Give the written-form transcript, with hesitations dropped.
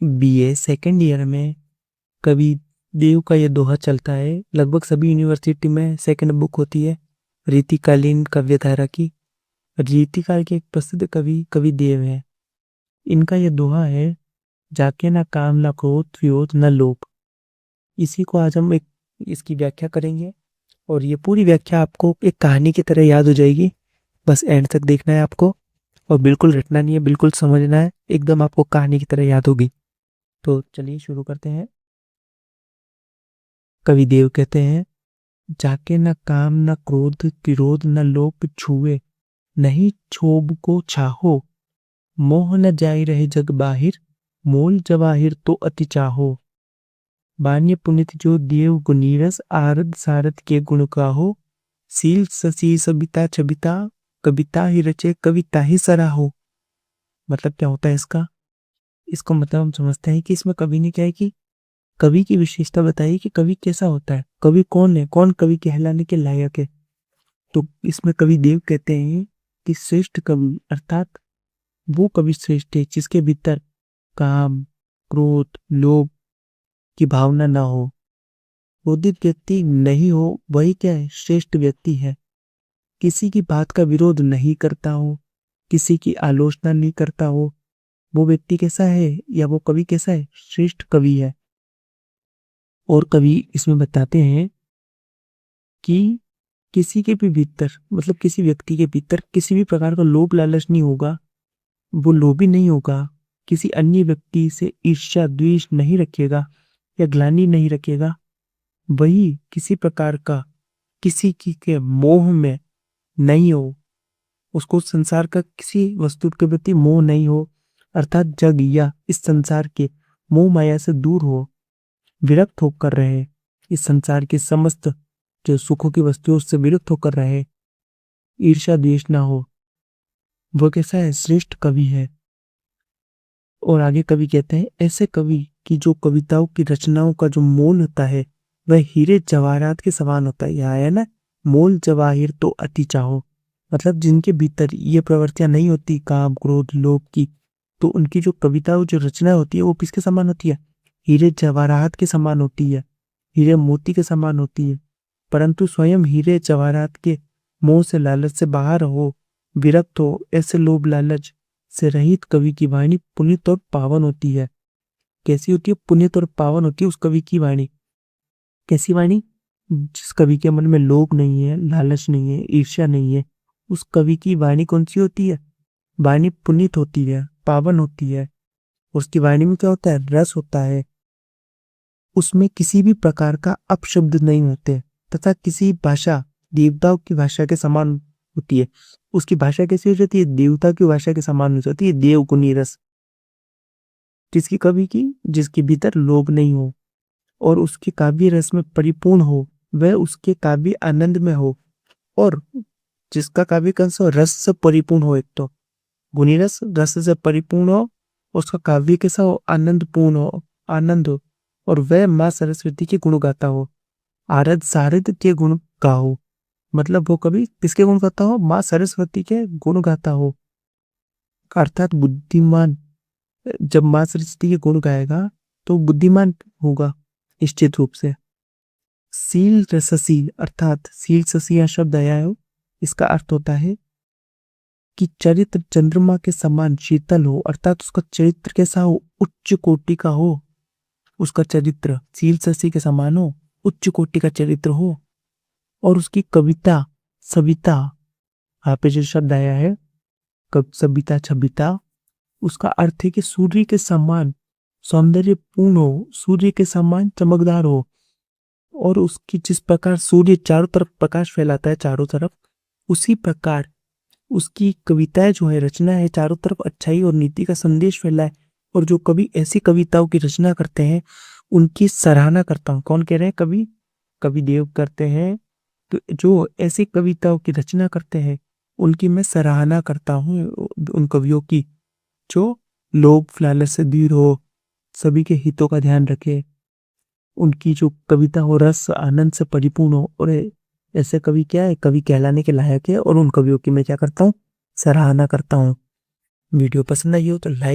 BA second year में कवि देव का ये दोहा चलता है। लगभग सभी यूनिवर्सिटी में सेकंड बुक होती है रीतिकालीन काव्यधारा की। रीतिकाल के एक प्रसिद्ध कवि कवि देव है। इनका ये दोहा है, जाके ना काम ना क्रोध विरोध न लोभ। इसी को आज हम इसकी व्याख्या करेंगे और ये पूरी व्याख्या आपको एक कहानी की तरह याद हो जाएगी। बस एंड तक देखना है आपको और बिल्कुल रटना नहीं है, बिल्कुल समझना है, एकदम आपको कहानी की तरह याद होगी। तो चलिए शुरू करते हैं। कवि देव कहते हैं, जाके न काम न क्रोध विरोध न लोभ छुए, नहीं क्षोभ को छाहो, मोह न जाई रहे जग बाहिर, मोल जवाहिर तो अति चाहो। बान्य पुनित जो देव गुनीरस, आरद सारद के गुण गाहो, सील ससी सबिता छबिता, कविता ही रचे कविता ही सराहो। मतलब क्या होता है इसको मतलब हम समझते हैं कि इसमें कवि ने क्या है कि कवि की विशेषता बताई कि कवि कैसा होता है, कवि कौन है, कौन कवि कहलाने के लायक है। तो इसमें कवि देव कहते हैं कि श्रेष्ठ कवि अर्थात वो कवि श्रेष्ठ है जिसके भीतर काम क्रोध लोभ की भावना ना हो, क्रोधित व्यक्ति नहीं हो, वही क्या है, श्रेष्ठ व्यक्ति है। किसी की बात का विरोध नहीं करता हो, किसी की आलोचना नहीं करता हो, वो व्यक्ति कैसा है या वो कवि कैसा है, श्रेष्ठ कवि है। और कवि इसमें बताते हैं कि किसी के भी भीतर मतलब किसी व्यक्ति के भीतर किसी भी प्रकार का लोभ लालच नहीं होगा, वो लोभी नहीं होगा, किसी अन्य व्यक्ति से ईर्ष्या द्वेष नहीं रखेगा या ग्लानि नहीं रखेगा, वही किसी प्रकार का किसी की के मोह में नहीं हो, उसको संसार का किसी वस्तु के प्रति मोह नहीं हो, अर्थात जग या इस संसार के मोह माया से दूर हो, विरक्त होकर रहे, इस संसार के समस्त जो सुखों की वस्तुओं से विरक्त होकर रहे, ईर्ष्या द्वेष ना हो, वो कैसा है, श्रेष्ठ कवि है। और आगे कवि कहते हैं, ऐसे कवि की जो कविताओं की रचनाओं का जो मोल होता है वह हीरे जवाहरात के समान होता है। यहाँ है ना, मोल जवाहिर तो अति चाहो, मतलब जिनके भीतर ये प्रवृत्तियां नहीं होती काम क्रोध लोभ की, तो उनकी जो कविताओं जो रचना होती है वो किसके समान होती है, हीरे जवाहरात के समान होती है, हीरे मोती के समान होती है। परंतु स्वयं हीरे जवाहरात के मोह से लालच से बाहर हो, विरक्त हो, ऐसे लोभ लालच से रहित कवि की वाणी पुनित और पावन होती है। कैसी होती है, पुनित और पावन होती है उस कवि की वाणी। कैसी वाणी, जिस कवि के मन में लोभ नहीं है, लालच नहीं है, ईर्ष्या नहीं है, उस कवि की वाणी कौन सी होती है, वाणी पुनित होती है, पावन होती है। उसकी वाणी में क्या होता है, रस होता है, उसमें किसी भी प्रकार का अपशब्द नहीं होते, तथा किसी भाषा देवताओं की भाषा के समान होती है। उसकी भाषा कैसी हो जाती है, देवता की भाषा के समान हो जाती है, देव गुणी रस जिसकी कवि की, जिसके भीतर लोभ नहीं हो और उसके काव्य रस में परिपूर्ण हो, वह उसके काव्य आनंद में हो। और जिसका काव्य कैसा हो, रस से परिपूर्ण हो, एक तो गुणी रस रस से परिपूर्ण हो, उसका काव्य कैसा हो, आनंद पूर्ण हो, आनंद हो, और वह माँ सरस्वती के गुण गाता हो, आरद सारद के गुण गाओ। मतलब वो कभी किसके गुण गाता हो, माँ सरस्वती के गुण गाता हो, अर्थात बुद्धिमान। जब माँ सरस्वती के गुण गाएगा तो बुद्धिमान होगा निश्चित रूप से। सील रससी अर्थात सील ससी यह शब्द आया है, इसका अर्थ होता है कि चरित्र चंद्रमा के समान शीतल हो, अर्थात उसका चरित्र कैसा हो, उच्च कोटि का हो, उसका चरित्र सील ससी के समान हो, उच्च कोटि का चरित्र हो। और उसकी कविता सविता, यहाँ पे जो शब्द आया है सबिता छबिता, उसका अर्थ है कि सूर्य के समान सौंदर्यपूर्ण हो, सूर्य के समान चमकदार हो। और उसकी जिस प्रकार सूर्य चारों तरफ प्रकाश फैलाता है चारों तरफ, उसी प्रकार उसकी कविताएं जो है, रचना है, चारों तरफ अच्छाई और नीति का संदेश फैलाए। और जो कवि ऐसी कविताओं की रचना करते हैं उनकी सराहना करता हूँ। कौन कह रहे हैं, कवि कवि देव करते हैं। तो जो ऐसी कविताओं की रचना करते हैं उनकी मैं सराहना करता हूँ, उन कवियों की जो लोभ लालच से दूर हो, सभी के हितों का ध्यान रखे, उनकी जो कविता हो रस आनंद से परिपूर्ण हो। और ऐसे कवि क्या है, कवि कहलाने के लायक है। और उन कवियों की मैं क्या करता हूँ, सराहना करता हूँ। वीडियो पसंद आई हो तो लाइक